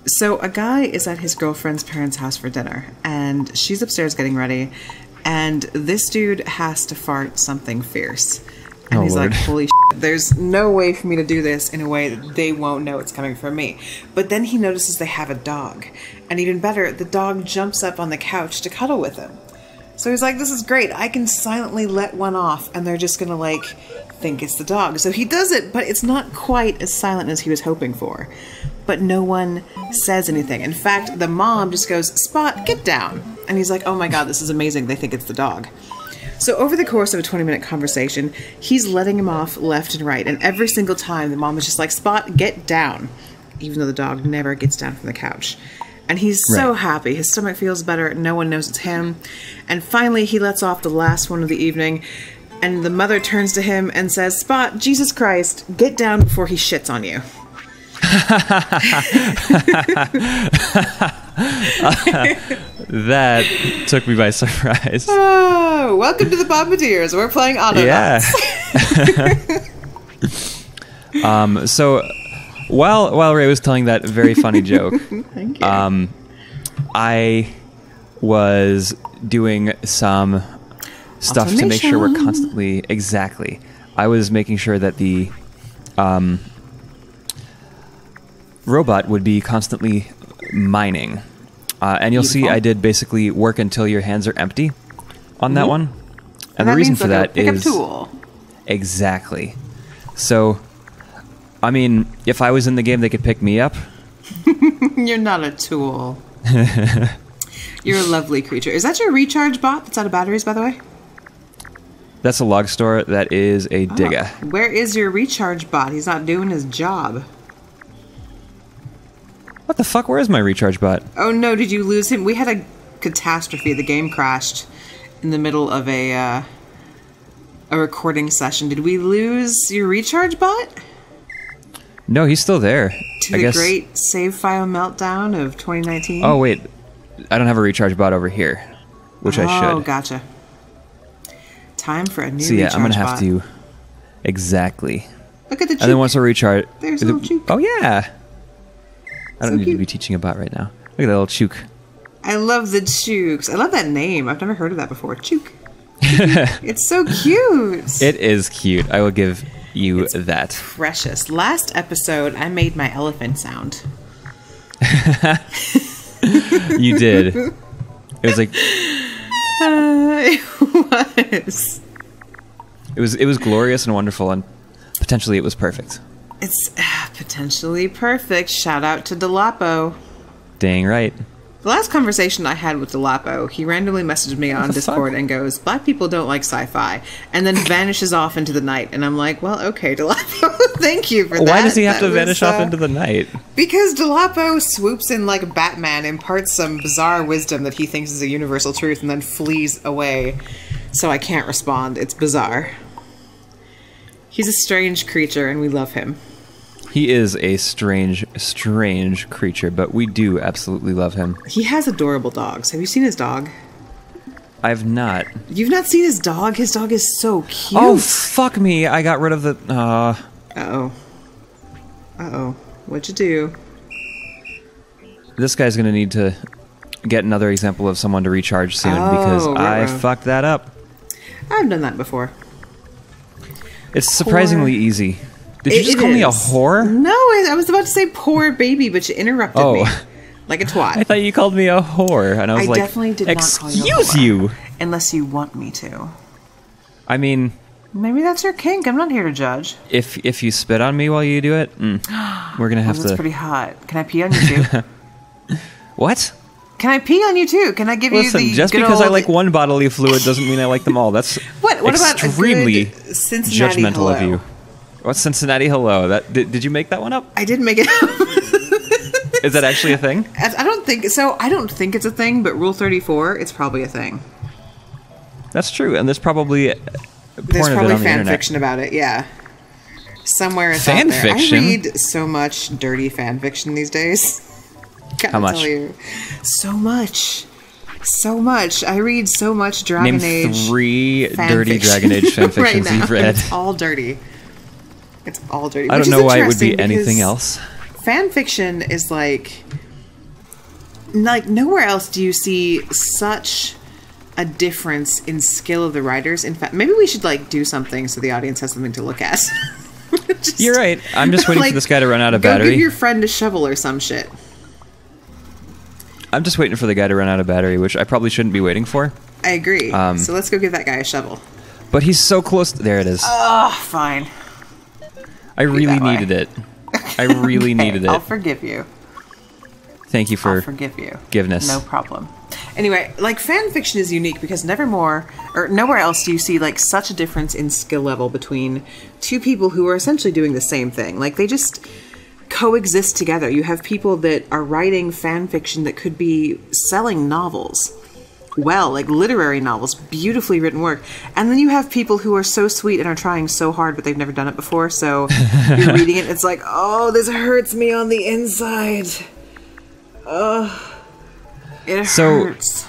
So a guy is at his girlfriend's parents' house for dinner, and she's upstairs getting ready, and this dude has to fart something fierce. And he's Lord. like, holy shit, there's no way for me to do this in a way that they won't know it's coming from me. But then he notices they have a dog. And even better, the dog jumps up on the couch to cuddle with him. So he's like, this is great. I can silently let one off, and they're just going to, like, think it's the dog. So he does it, but it's not quite as silent as he was hoping for. But no one says anything. In fact, the mom just goes, Spot, get down. And he's like, oh my god, this is amazing. They think it's the dog. So over the course of a 20-minute conversation, he's letting him off left and right. And every single time, the mom is just like, Spot, get down. Even though the dog never gets down from the couch. And he's so happy. His stomach feels better. No one knows it's him. And finally, he lets off the last one of the evening. And the mother turns to him and says, Spot, Jesus Christ, get down before he shits on you. That took me by surprise. Oh, welcome to the Bombadiers. We're playing Autonauts. Yeah. So while Ray was telling that very funny joke, Thank you. I was doing some stuff to make sure we're constantly I was making sure that the robot would be constantly mining. And you'll see I did basically work until your hands are empty on that one. And the reason for that is... tool. Exactly. So, I mean, if I was in the game, they could pick me up. You're not a tool. You're a lovely creature. Is that your recharge bot that's out of batteries, by the way? That's a log store. That is a digger. Where is your recharge bot? He's not doing his job. What the fuck? Where is my recharge bot? Oh no, did you lose him? We had a catastrophe. The game crashed in the middle of a recording session. Did we lose your recharge bot? No, he's still there. To the great save file meltdown of 2019? Oh, wait. I don't have a recharge bot over here, which I should. Oh, gotcha. Time for a new so yeah, recharge I'm going to have bot. to... Exactly. Look at the chook. And then once I recharge... There's a little chook. Oh, yeah. I don't need cute. to be teaching a bot right now. Look at that little chook. I love the chooks. I love that name. I've never heard of that before. Chook. It's so cute. It is cute. I will give you that. Precious. Last episode, I made my elephant sound. You did. It was like... It was. It was glorious and wonderful, and potentially it was perfect. It's potentially perfect. Shout out to Delapo. Dang right. The last conversation I had with Delapo, he randomly messaged me on Discord and goes, Black people don't like sci-fi, and then vanishes off into the night. And I'm like, well, okay, Delapo, thank you for that. Why does he have to vanish off into the night? Because Delapo swoops in like Batman, imparts some bizarre wisdom that he thinks is a universal truth, and then flees away. So I can't respond. It's bizarre. He's a strange creature, and we love him. He is a strange, strange creature, but we do absolutely love him. He has adorable dogs. Have you seen his dog? I've not. You've not seen his dog? His dog is so cute. Oh, fuck me. I got rid of the... Uh-oh. Uh-oh. What'd you do? This guy's gonna need to get another example of someone to recharge soon, because I fucked that up. I've done that before. It's surprisingly easy. Did you just call me a whore? No, I was about to say poor baby, but you interrupted me. Like a twat. I thought you called me a whore, and I was like, definitely did not call you a whore. Excuse you! Unless you want me to. I mean... Maybe that's your kink. I'm not here to judge. If you spit on me while you do it, we're gonna have to... That's pretty hot. Can I pee on you too? What? Can I pee on you too? Can I give you the just because I like one bodily fluid doesn't mean I like them all. That's what about extremely Cincinnati judgmental hello? of you. What's Cincinnati hello? That did you make that one up? I did make it up. Is that actually a thing? I don't think so. I don't think it's a thing, but Rule 34, it's probably a thing. That's true, and there's probably fan fiction about it. Yeah, somewhere it's fan out there. fiction. I read so much dirty fan fiction these days. How much? Tell you. So much. So much. I read so much Dragon Age. Name 3 dirty fiction. Dragon Age fan fictions right now. you've read. It's all dirty. It's all dirty. I don't know why it would be anything else. Fan fiction is like like, nowhere else do you see such a difference in skill of the writers. In fact, maybe we should, like, do something so the audience has something to look at. You're right. I'm just waiting for this guy to run out of battery. Go give your friend a shovel or some shit. I'm just waiting for the guy to run out of battery, which I probably shouldn't be waiting for. I agree. So let's go give that guy a shovel. But he's so close. There it is. Oh, fine. I really needed it. I really needed it. I'll forgive you. Thank you for forgiveness. No problem. Anyway, like, fan fiction is unique because nowhere else do you see, like, such a difference in skill level between two people who are essentially doing the same thing. Like, they just coexist together. You have people that are writing fan fiction that could be selling novels. Well, like literary novels, beautifully written work. And then you have people who are so sweet and are trying so hard, but they've never done it before. So you're reading it, and it's like, oh, this hurts me on the inside. It hurts.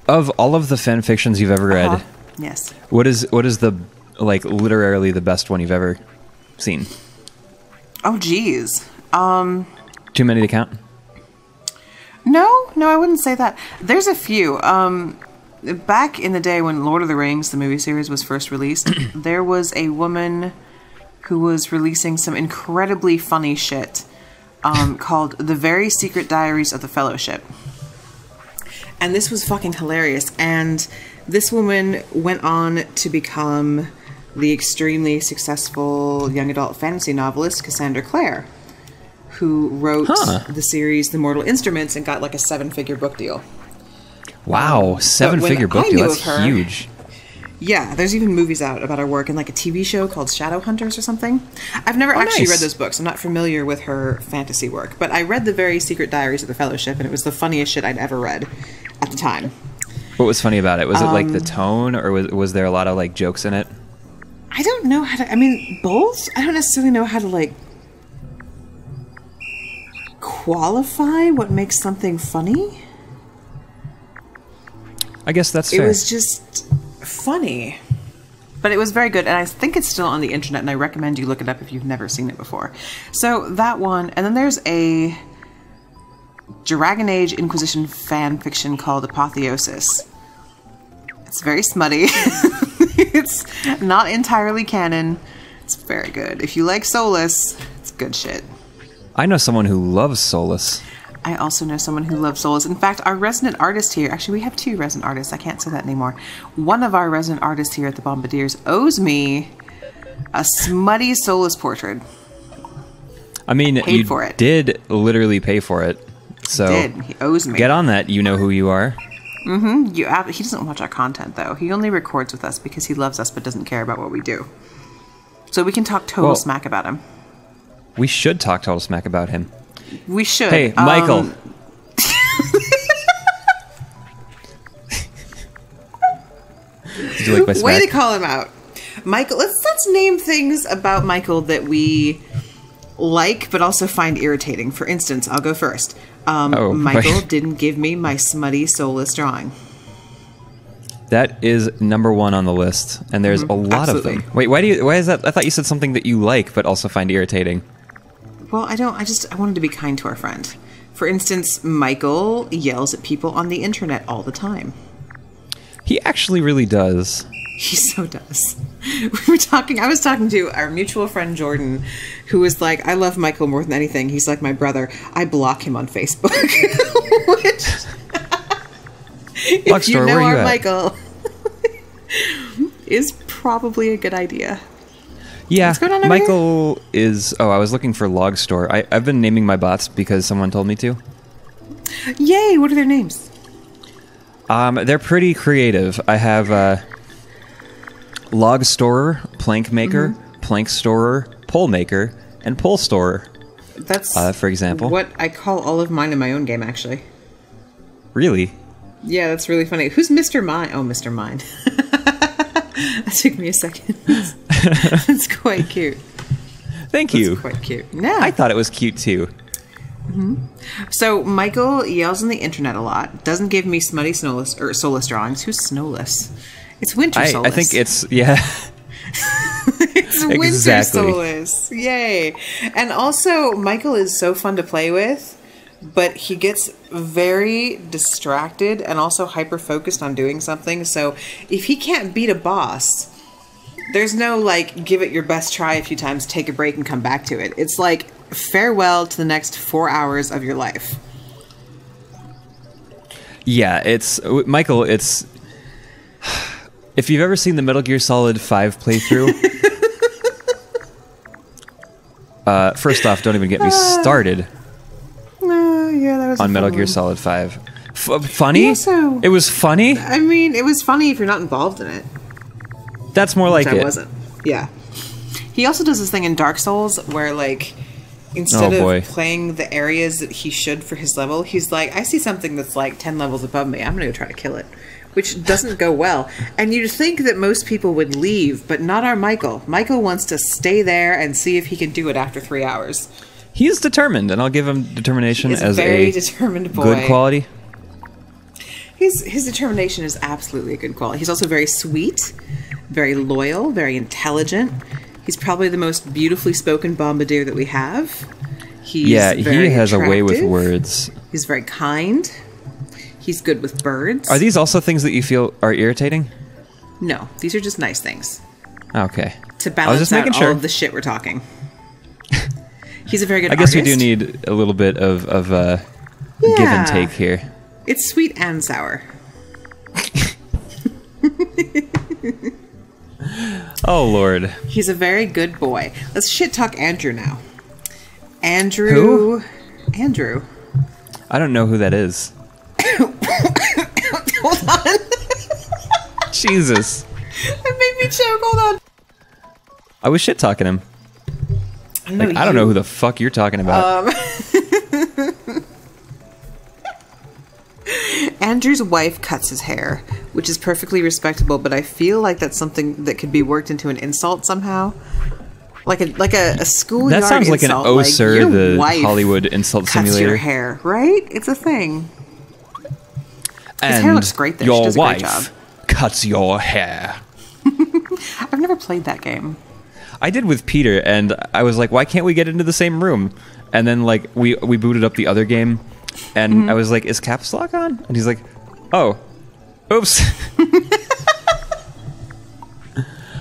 Of all of the fan fictions you've ever read, yes, what is the, like, literally the best one you've ever seen? Oh, geez. Too many to count? No, I wouldn't say that. There's a few. Back in the day when Lord of the Rings, the movie series, was first released, there was a woman who was releasing some incredibly funny shit called The Very Secret Diaries of the Fellowship. And this was fucking hilarious. And this woman went on to become the extremely successful young adult fantasy novelist Cassandra Clare, who wrote the series The Mortal Instruments and got like a 7-figure book deal. Wow, 7-figure book deal. That's huge. Yeah, there's even movies out about her work and like a TV show called Shadowhunters or something. I've never actually read those books. I'm not familiar with her fantasy work, but I read The Very Secret Diaries of the Fellowship, and it was the funniest shit I'd ever read at the time. What was funny about it? Was it like the tone, or was there a lot of like jokes in it? I don't know how to, I mean, both? I don't necessarily know how to like qualify what makes something funny. I guess that's fair. It was just funny. But it was very good, and I think it's still on the internet, and I recommend you look it up if you've never seen it before. So that one, and then there's a Dragon Age Inquisition fan fiction called Apotheosis. It's very smutty. It's not entirely canon. It's very good. If you like Solas, it's good shit. I know someone who loves Solas. I also know someone who loves Solas. In fact, our resident artist here, actually we have 2 resident artists, I can't say that anymore. One of our resident artists here at the Bombadiers owes me a smutty Solas portrait. I mean, you did literally pay for it. So he owes me. Get on that, you know who you are. Mm-hmm. He doesn't watch our content, though. He only records with us because he loves us but doesn't care about what we do. So we can talk total smack about him. We should talk total smack about him. We should. Hey, Michael. Did you like my smack? Way to call him out. Michael, let's name things about Michael that we like but also find irritating. For instance, I'll go first. Michael didn't give me my smutty Solas drawing. That is number 1 on the list, and there's a lot of them. Wait, why is that? I thought you said something that you like but also find irritating. Well, I wanted to be kind to our friend. For instance, Michael yells at people on the internet all the time. He actually really does. He so does. I was talking to our mutual friend Jordan, who was like, I love Michael more than anything. He's like my brother. I block him on Facebook. If you know our Michael, is probably a good idea. Yeah, what's going on over Michael here? Is... Oh, I was looking for Log Store. I've been naming my bots because someone told me to. Yay! What are their names? They're pretty creative. I have Log Storer, Plank Maker, Plank Storer, Pole Maker, and Pole Storer. That's for example what I call all of mine in my own game, actually. Really? Yeah, that's really funny. Who's Mr. Mine? Oh, Mr. Mine. That took me a second. That's quite cute. Thank you. That's quite cute. Yeah. I thought it was cute too. So Michael yells on the internet a lot. Doesn't give me smutty Solas drawings. Who's Snowless? It's Winter Solas. I think it's it's Winter Solas. Yay! And also, Michael is so fun to play with but he gets very distracted and also hyper-focused on doing something. So if he can't beat a boss, there's no, like, give it your best try a few times, take a break, and come back to it. It's like, farewell to the next 4 hours of your life. Yeah, it's... Michael, it's... If you've ever seen the Metal Gear Solid 5 playthrough... first off, don't even get me started yeah, that was on Metal Gear Solid 5. Funny? Also, it was funny? I mean, it was funny if you're not involved in it. That's more like it. I wasn't. Yeah. He also does this thing in Dark Souls where, like, instead of playing the areas that he should for his level, he's like, I see something that's like 10 levels above me. I'm going to go try to kill it. Which doesn't go well. And you'd think that most people would leave, but not our Michael. Michael wants to stay there and see if he can do it after 3 hours. He's determined, and I'll give him determination as a very determined boy. Good quality. His determination is absolutely a good quality. He's also very sweet, very loyal, very intelligent. He's probably the most beautifully spoken bombardier that we have. He has a way with words. He's very kind. He's good with birds. Are these also things that you feel are irritating? No, these are just nice things. Okay. To balance out all of the shit we're talking. He's a very good artist. I guess we do need a little bit of give and take here. It's sweet and sour. Oh, Lord. He's a very good boy. Let's shit talk Andrew now. Andrew. Who? Andrew. I don't know who that is. Hold on. Jesus. That made me choke. Hold on. I was shit talking him. Like, I don't know who the fuck you're talking about. Andrew's wife cuts his hair, which is perfectly respectable, but I feel like that's something that could be worked into an insult somehow. Like a schoolyard insult. That sounds like an "Oh Sir," the Hollywood insult simulator. Cuts your hair, right? It's a thing. And his hair looks great there. She does a great job. Cuts your hair. I've never played that game. I did with Peter, and I was like, why can't we get into the same room? And then, like, we booted up the other game, and I was like, is Caps Lock on? And he's like, oh, oops.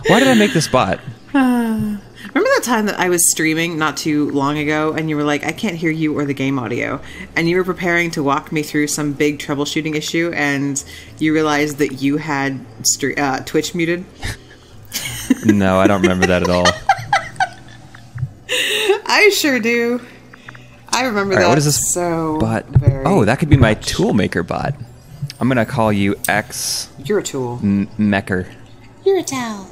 Why did I make this bot? Remember that time that I was streaming not too long ago, and you were like, I can't hear you or the game audio, and you were preparing to walk me through some big troubleshooting issue, and you realized that you had Twitch muted? No, I don't remember that at all. I sure do. I remember that. What is this bot? Oh, that could be my toolmaker bot. I'm gonna call you X. You're a tool. Mecker. You're a towel.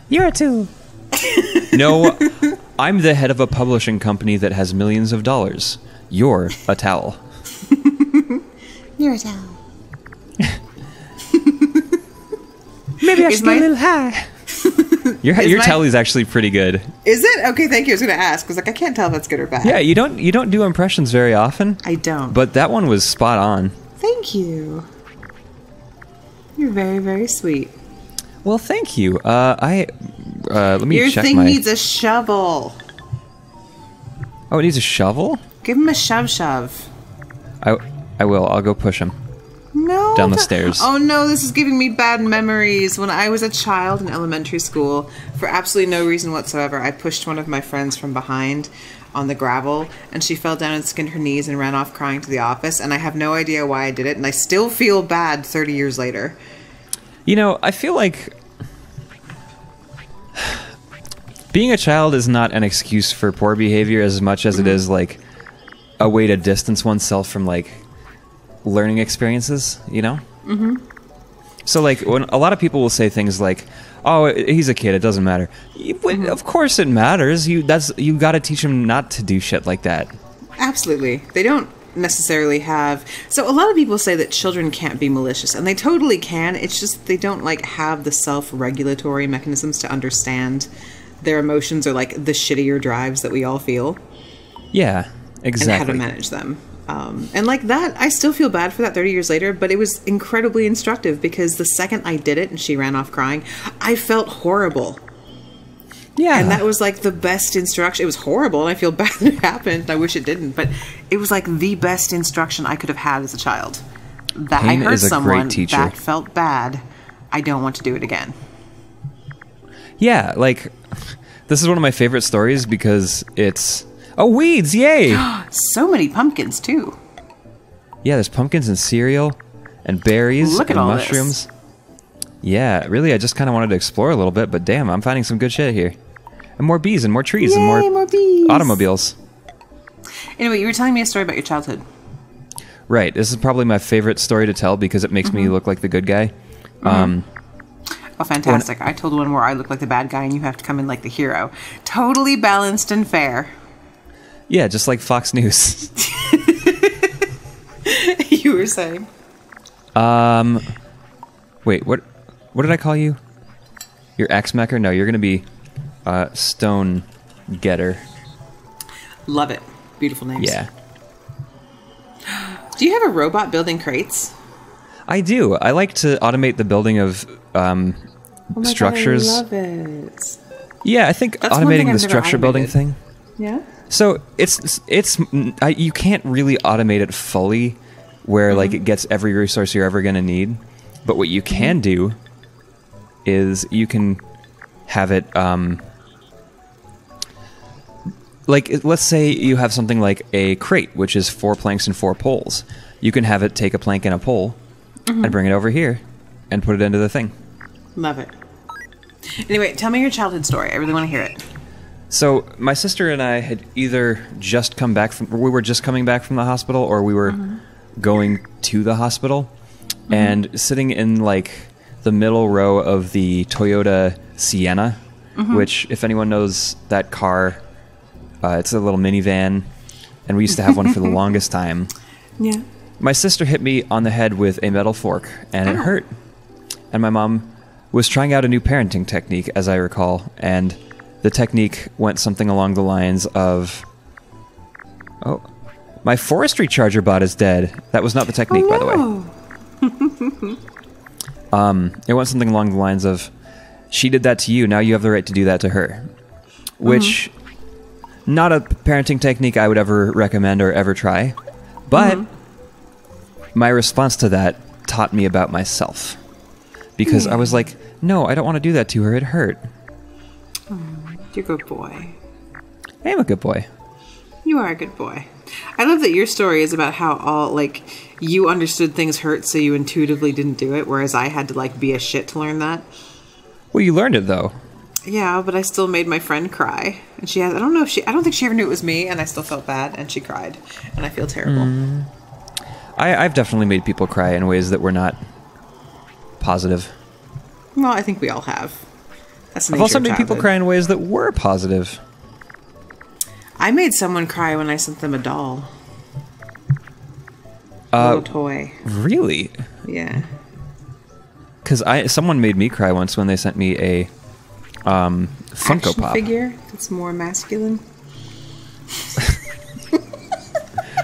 You're a tool. No, I'm the head of a publishing company that has millions of dollars. You're a towel. You're a towel. Maybe I should get a little high. Your tally is actually pretty good. Is it? Okay, thank you. I was going to ask. I was like, I can't tell if that's good or bad. Yeah, you don't do impressions very often. I don't. But that one was spot on. Thank you. You're very, very sweet. Well, thank you. Let me check my... Your thing needs a shovel. Oh, it needs a shovel? Give him a shove. I will. I'll go push him. No. Down the stairs. Oh no, this is giving me bad memories. When I was a child in elementary school, for absolutely no reason whatsoever, I pushed one of my friends from behind on the gravel, and she fell down and skinned her knees and ran off crying to the office, and I have no idea why I did it, and I still feel bad 30 years later. You know, I feel like being a child is not an excuse for poor behavior as much as it is, like, a way to distance oneself from, like, learning experiences, you know? Mm-hmm. So, like, when a lot of people will say things like, oh, he's a kid, it doesn't matter. Of course it matters. You got to teach him not to do shit like that. Absolutely. They don't necessarily have... So a lot of people say that children can't be malicious, and they totally can. It's just they don't, like, have the self-regulatory mechanisms to understand their emotions or, like, the shittier drives that we all feel. Yeah, exactly. And how to manage them. And like that, I still feel bad for that 30 years later, but it was incredibly instructive because the second I did it and she ran off crying, I felt horrible. Yeah. And that was like the best instruction. It was horrible, and I feel bad that it happened. I wish it didn't, but it was like the best instruction I could have had as a child. That Pain I hurt is a someone, great teacher. that felt bad. I don't want to do it again. Yeah, like, this is one of my favorite stories because it's... Oh, weeds, yay! So many pumpkins, too. Yeah, there's pumpkins and cereal and berries Look at and all mushrooms. Yeah, really, I just kind of wanted to explore a little bit, but damn, I'm finding some good shit here. And more bees and more trees and more bees. automobiles. Anyway, you were telling me a story about your childhood. Right, this is probably my favorite story to tell because it makes me look like the good guy. Oh, fantastic. I told one where I look like the bad guy and you have to come in like the hero. Totally balanced and fair. Yeah, just like Fox News. You were saying? Wait, what did I call you? You're Axe-Mecker? No, you're going to be Stone Getter. Love it. Beautiful names. Yeah. Do you have a robot building crates? I do. I like to automate the building of structures. God, I love it. Yeah, I think That's one thing automating the I've never structure building automated. thing. Yeah? So you can't really automate it fully where like it gets every resource you're ever going to need. But what you can do is you can have it like let's say you have something like a crate, which is 4 planks and 4 poles. You can have it take a plank and a pole and bring it over here and put it into the thing. Love it. Anyway, tell me your childhood story. I really want to hear it. So my sister and I had either just come back from, we were just coming back from the hospital, or we were going to the hospital, and sitting in like the middle row of the Toyota Sienna, which, if anyone knows that car, it's a little minivan, and we used to have one for the longest time. Yeah. My sister hit me on the head with a metal fork, and it hurt. And my mom was trying out a new parenting technique, as I recall, and the technique went something along the lines of, oh, my forestry charger bot is dead. That was not the technique, by the way. It went something along the lines of, she did that to you, now you have the right to do that to her. Which, not a parenting technique I would ever recommend or ever try, but my response to that taught me about myself. Because I was like, no, I don't want to do that to her, it hurt. You're a good boy. I am a good boy. You are a good boy. I love that your story is about how all, like, you understood things hurt so you intuitively didn't do it, whereas I had to, like, be a shit to learn that. Well, you learned it, though. Yeah, but I still made my friend cry. And she has, I don't think she ever knew it was me, and I still felt bad, and she cried. And I feel terrible. I've definitely made people cry in ways that were not positive. Well, I think we all have. That's the I've nature also of made people childhood. cry in ways that were positive. I made someone cry when I sent them a doll. A little toy. Really? Yeah. Because someone made me cry once when they sent me a Funko Action Pop. figure that's more masculine.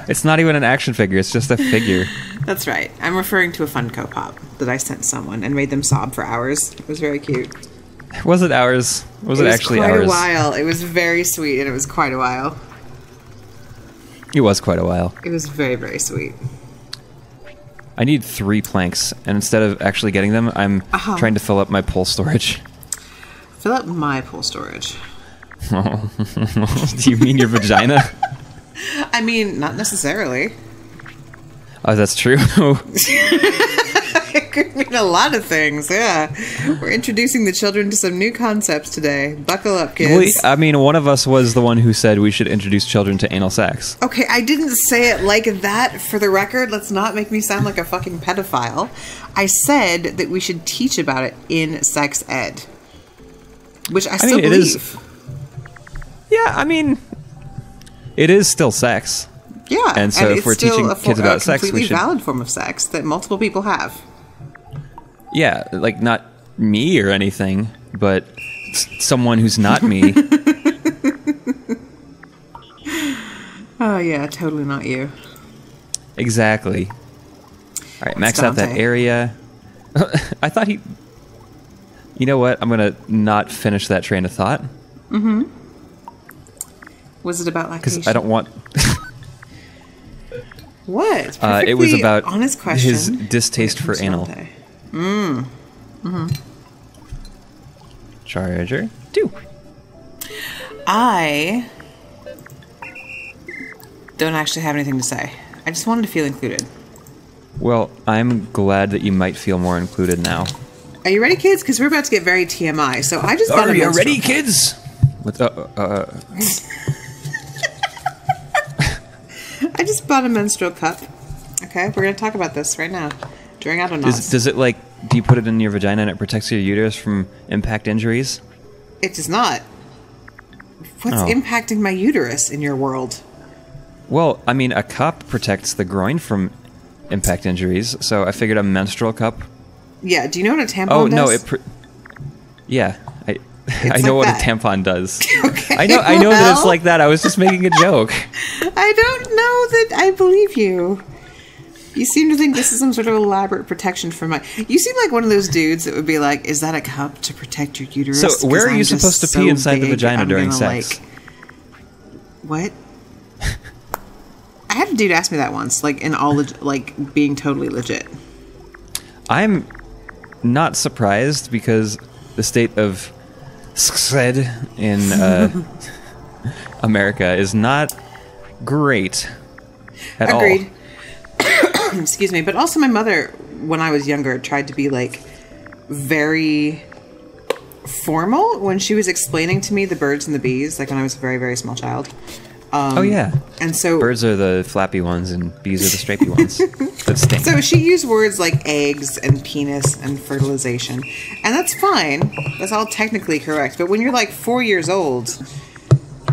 It's not even an action figure, it's just a figure. That's right. I'm referring to a Funko Pop that I sent someone and made them sob for hours. It was very cute. Was it ours? Was it actually quite ours? a while. It was very sweet, and it was quite a while. It was quite a while. It was very, very sweet. I need 3 planks, and instead of actually getting them, I'm trying to fill up my pole storage. Fill up my pool storage. Do you mean your vagina? I mean, not necessarily. Oh, that's true. It could mean a lot of things, yeah. We're introducing the children to some new concepts today. Buckle up, kids. Well, I mean, one of us was the one who said we should introduce children to anal sex. Okay, I didn't say it like that, for the record. Let's not make me sound like a fucking pedophile. I said that we should teach about it in sex ed. Which I still believe. It is, yeah, I mean, it is still sex. Yeah, and so if we're teaching kids about sex, we should... a completely valid form of sex that multiple people have. Yeah, like not me or anything, but someone who's not me. Oh yeah, totally not you. Exactly. All right, max out that area. I thought he... You know what? I'm going to not finish that train of thought. Was it about lactation? Because I don't want... What? It's it was about honest question. his distaste for anal. Charger 2. I don't actually have anything to say. I just wanted to feel included. Well, I'm glad that you might feel more included now. Are you ready, kids? Because we're about to get very TMI. So I just got Are you ready, kids? What's I just bought a menstrual cup. Okay, we're going to talk about this right now during Autonauts. Does it, like, do you put it in your vagina and it protects your uterus from impact injuries? It does not. What's impacting my uterus in your world? Well, I mean, a cup protects the groin from impact injuries, so I figured a menstrual cup. Yeah, do you know what a tampon does? Oh, no, yeah, I know like what that. a tampon does. Okay, I know that it's like that. I was just making a joke. I don't know that I believe you. You seem to think this is some sort of elaborate protection for my... You seem like one of those dudes that would be like, is that a cup to protect your uterus? So where are you supposed to pee inside the vagina during sex? What? I had a dude ask me that once, like in all, like being totally legit. I'm not surprised because the state of SCSED in America is not great at all. Agreed. Excuse me, but also my mother, when I was younger, tried to be like very formal when she was explaining to me the birds and the bees, like when I was a very, very small child. Oh yeah, and so birds are the flappy ones and bees are the stripy ones that stink. So she used words like eggs and penis and fertilization, and that's fine. That's all technically correct. But when you're like 4 years old,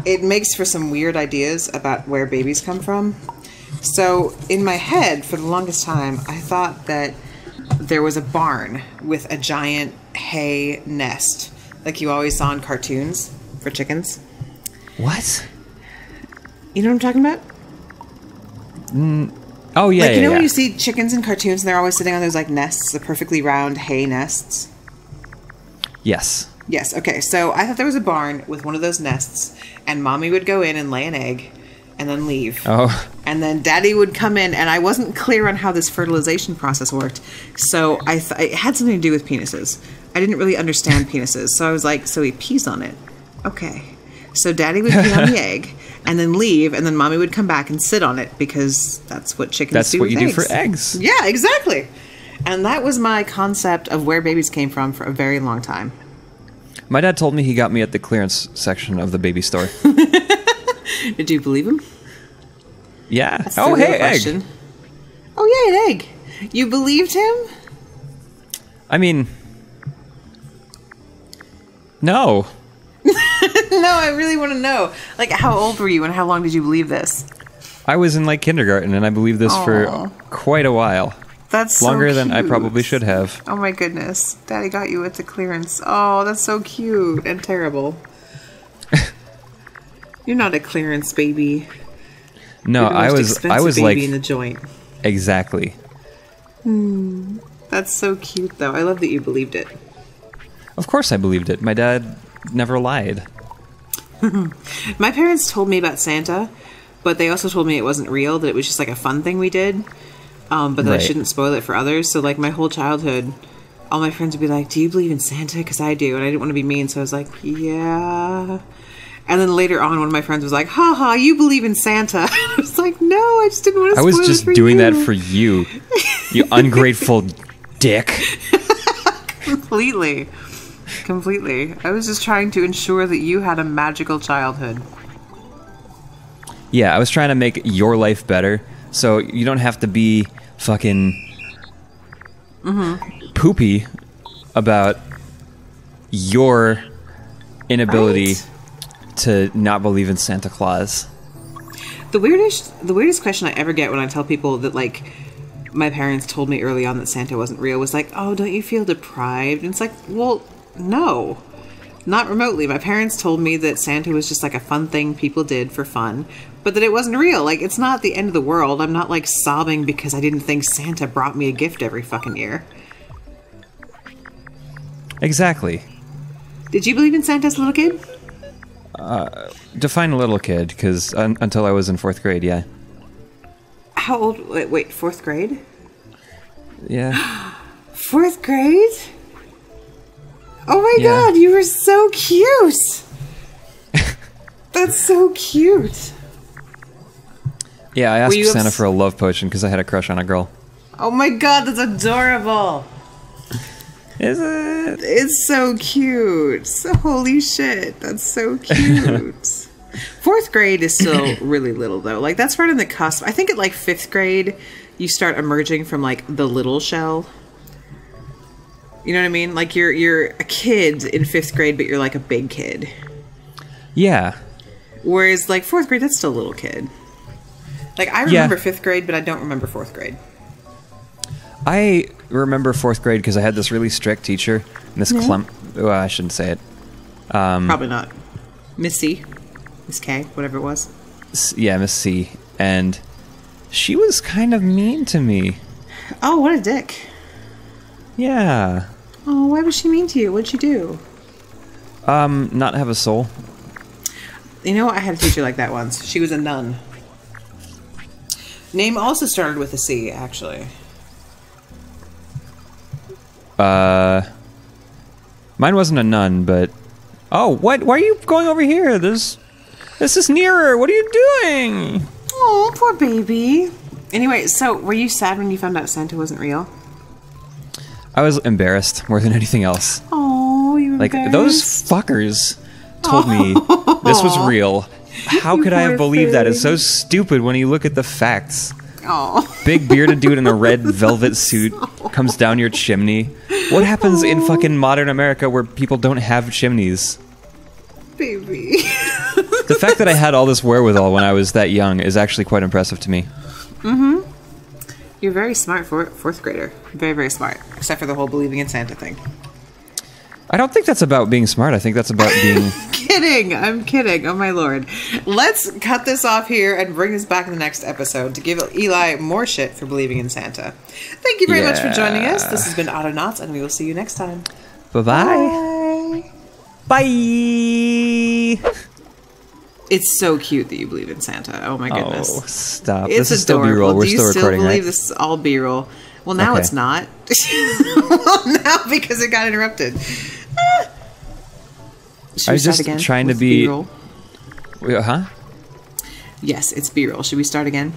it makes for some weird ideas about where babies come from. So in my head, for the longest time, I thought that there was a barn with a giant hay nest, like you always saw in cartoons for chickens. What? You know what I'm talking about? Oh yeah, like you know yeah. when you see chickens in cartoons and they're always sitting on those like nests, the perfectly round hay nests. Yes. Yes. Okay. So I thought there was a barn with one of those nests, and Mommy would go in and lay an egg, and then leave. Oh. And then Daddy would come in, and I wasn't clear on how this fertilization process worked. So it had something to do with penises. I didn't really understand penises, so I was like, so he pees on it. Okay. So Daddy would pee on the egg and then leave, and then Mommy would come back and sit on it because that's what chickens do. That's what with you eggs. do for eggs. Yeah, exactly. And that was my concept of where babies came from for a very long time. My dad told me he got me at the clearance section of the baby store. Did you believe him? Yeah. That's Oh, the real hey, question. egg. Oh, yeah, an egg. You believed him? I mean, no. No, I really want to know. Like, how old were you and how long did you believe this? I was in like kindergarten and I believed this for quite a while. That's so longer than I cute. probably should have. Oh my goodness. Daddy got you at the clearance. Oh, that's so cute and terrible. You're not a clearance baby. No, You're the most I expensive was baby like in the joint. Exactly. That's so cute though. I love that you believed it. Of course I believed it. My dad never lied. My parents told me about Santa, but they also told me it wasn't real, that it was just like a fun thing we did, but that I Right. shouldn't spoil it for others. So like my whole childhood, all my friends would be like, do you believe in Santa? Because I do. And I didn't want to be mean, so I was like, yeah. And then later on, one of my friends was like, ha ha, you believe in Santa. I was like, no, I just didn't want to I spoil was just it for doing you. that for you, you ungrateful dick. Completely. I was just trying to ensure that you had a magical childhood. Yeah, I was trying to make your life better, so you don't have to be fucking poopy about your inability to not believe in Santa Claus. The weirdest question I ever get when I tell people that, like, my parents told me early on that Santa wasn't real was like, oh, don't you feel deprived? And it's like, well, no. Not remotely. My parents told me that Santa was just like a fun thing people did for fun, but that it wasn't real. Like, it's not the end of the world. I'm not, like, sobbing because I didn't think Santa brought me a gift every fucking year. Exactly. Did you believe in Santa as a little kid? Define a little kid, because until I was in 4th grade, yeah. How old? Wait, 4th grade? Yeah. 4th grade? Oh my Yeah. god, you were so cute! That's so cute. Yeah, I asked you Santa for a love potion because I had a crush on a girl. Oh my god, that's adorable! Is it? It's so cute. So holy shit, that's so cute. 4th grade is still really little though. Like that's right on the cusp. I think at like 5th grade, you start emerging from like the little shell. You know what I mean? Like you're a kid in 5th grade, but you're like a big kid. Yeah. Whereas like 4th grade, that's still a little kid. Like I remember 5th grade, but I don't remember 4th grade. I remember 4th grade because I had this really strict teacher, Miss Clump. Oh, I shouldn't say it. Probably not. Miss C, Miss K, whatever it was. Yeah, Miss C, and she was kind of mean to me. Oh, what a dick. Yeah. Oh, why was she mean to you? What'd she do? Not have a soul. You know, I had a teacher like that once. She was a nun. Name also started with a C, actually. Mine wasn't a nun, but... Oh, what? Why are you going over here? This is nearer. What are you doing? Oh, poor baby. Anyway, so were you sad when you found out Santa wasn't real? I was embarrassed more than anything else. Oh, you were Like, embarrassed? those fuckers told me this was real. How could I have believed that? It's so stupid when you look at the facts. Oh. Big bearded dude in a red velvet suit comes down your chimney. What happens in fucking modern America where people don't have chimneys? Baby. The fact that I had all this wherewithal when I was that young is actually quite impressive to me. Mm-hmm. You're very smart for 4th grader. Very, very smart. Except for the whole believing in Santa thing. I don't think that's about being smart. I think that's about being... Kidding. I'm kidding. Oh my lord. Let's cut this off here and bring this back in the next episode to give Eli more shit for believing in Santa. Thank you very much for joining us. This has been Autonauts, and we will see you next time. Bye-bye. Bye. It's so cute that you believe in Santa. Oh my goodness. Oh, stop. It's this is still B-roll. We're still recording, believe right? this is all B-roll? Well, now Okay. it's not. Well, now because it got interrupted. Should I we was start just again trying to with be... B-roll? Huh? Yes, it's B-roll. Should we start again?